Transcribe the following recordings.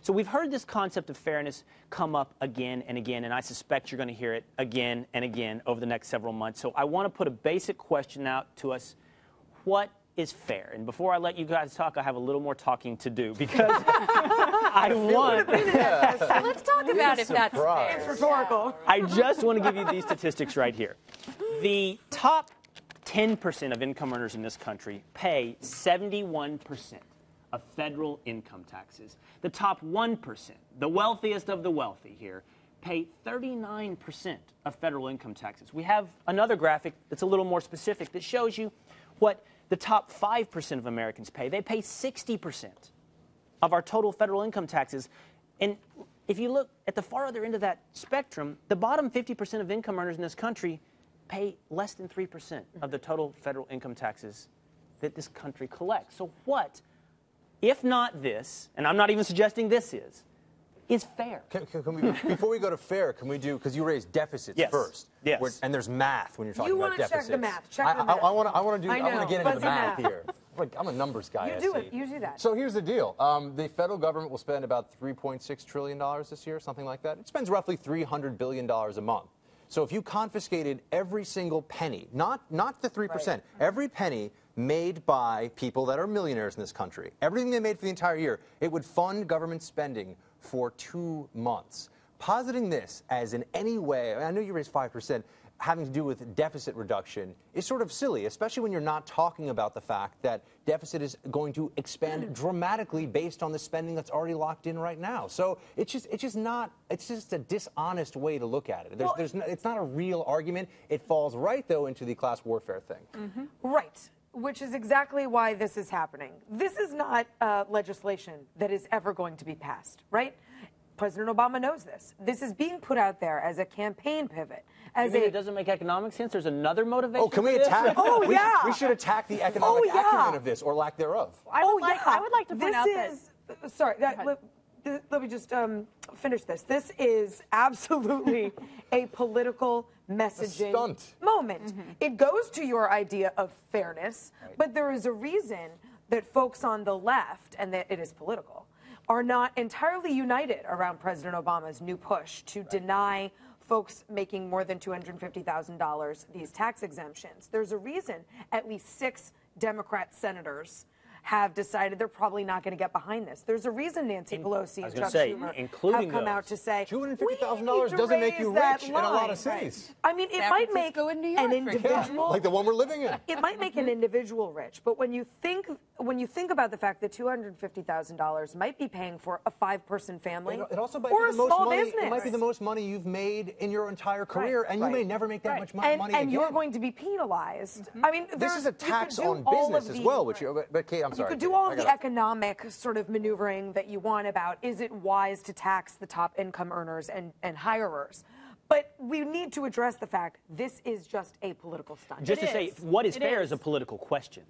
So we've heard this concept of fairness come up again and again, and I suspect you're going to hear it again and again over the next several months. So I want to put a basic question out to us. What is fair? And before I let you guys talk, I have a little more talking to do because I want... Let's talk about if that's fair. It's rhetorical. I just want to give you these statistics right here. The top 10% of income earners in this country pay 71% of federal income taxes. The top 1%, the wealthiest of the wealthy here, pay 39% of federal income taxes. We have another graphic that's a little more specific that shows you what the top 5% of Americans pay. They pay 60% of our total federal income taxes. And if you look at the far other end of that spectrum, the bottom 50% of income earners in this country pay less than 3% of the total federal income taxes that this country collects. So what, if not this, and I'm not even suggesting this is fair? Can we, before we go to fair, can we do, because you raised deficits first. Yes. And there's math when you're talking about deficits. You want to check the math. I want to get into the math math. here. I'm a numbers guy. You do that. So here's the deal. The federal government will spend about $3.6 trillion this year, something like that. It spends roughly $300 billion a month. So if you confiscated every single penny, not the 3%, every penny made by people that are millionaires in this country, everything they made for the entire year, it would fund government spending for 2 months. Positing this as in any way, I know you raised 5%, having to do with deficit reduction is sort of silly, especially when you're not talking about the fact that deficit is going to expand dramatically based on the spending that's already locked in right now. So it's just a dishonest way to look at it. It's not a real argument. It falls right, though, into the class warfare thing. Right. Which is exactly why this is happening. This is not legislation that is ever going to be passed, right? President Obama knows this. This is being put out there as a campaign pivot. It doesn't make economic sense? There's another motivation. Oh, can we attack? We should attack the economic acumen of this, or lack thereof. I would like to point out that. Sorry, let me just finish this. This is absolutely a political messaging moment. It goes to your idea of fairness, but there is a reason that folks on the left, and that it is political, are not entirely united around President Obama's new push to deny folks making more than $250,000 these tax exemptions. There's a reason at least 6 Democrat senators have decided they're probably not going to get behind this. There's a reason Nancy Pelosi and Chuck Schumer have come out to say $250,000 doesn't make you rich in a lot of cities. I mean, it might make an individual like the one we're living in. It might make an individual rich, but when you think about the fact that $250,000 might be paying for a 5-person family it also might or be a the most small money, business, it might be the most money you've made in your entire career, and you may never make that much money again. And you're going to be penalized. I mean, this is a tax on business as well, but Kate, I'm sorry. You could do all of the economic sort of maneuvering that you want about, is it wise to tax the top income earners and hirers? But we need to address the fact this is just a political stunt. Just to say, what is fair is a political question.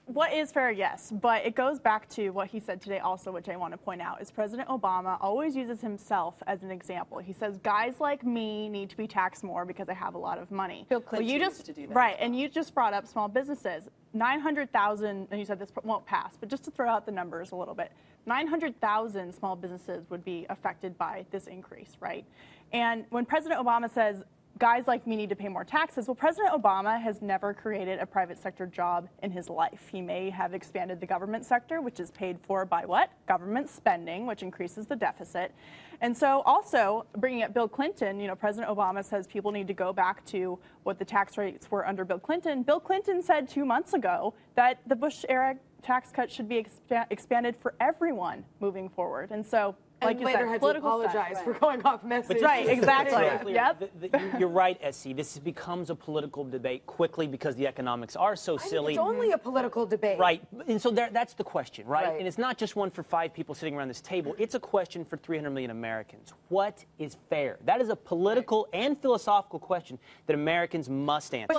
What is fair, yes, but it goes back to what he said today also, which I want to point out, is President Obama always uses himself as an example. He says, guys like me need to be taxed more because I have a lot of money. Bill Clinton used to do that. Right, and you just brought up small businesses. 900,000, and you said this won't pass, but just to throw out the numbers a little bit, 900,000 small businesses would be affected by this increase, right? And when President Obama says, guys like me need to pay more taxes, well, President Obama has never created a private sector job in his life. He may have expanded the government sector, which is paid for by what? Government spending, which increases the deficit. And so also, bringing up Bill Clinton, President Obama says people need to go back to what the tax rates were under Bill Clinton. Bill Clinton said 2 months ago that the Bush-era tax cut should be expanded for everyone moving forward. And so, like you said, had to apologize for going off message. Right, exactly. Yep. You're right, SC. This becomes a political debate quickly because the economics are so silly. It's only a political debate. Right. And so that's the question, right? And it's not just one for 5 people sitting around this table. It's a question for 300 million Americans. What is fair? That is a political and philosophical question that Americans must answer.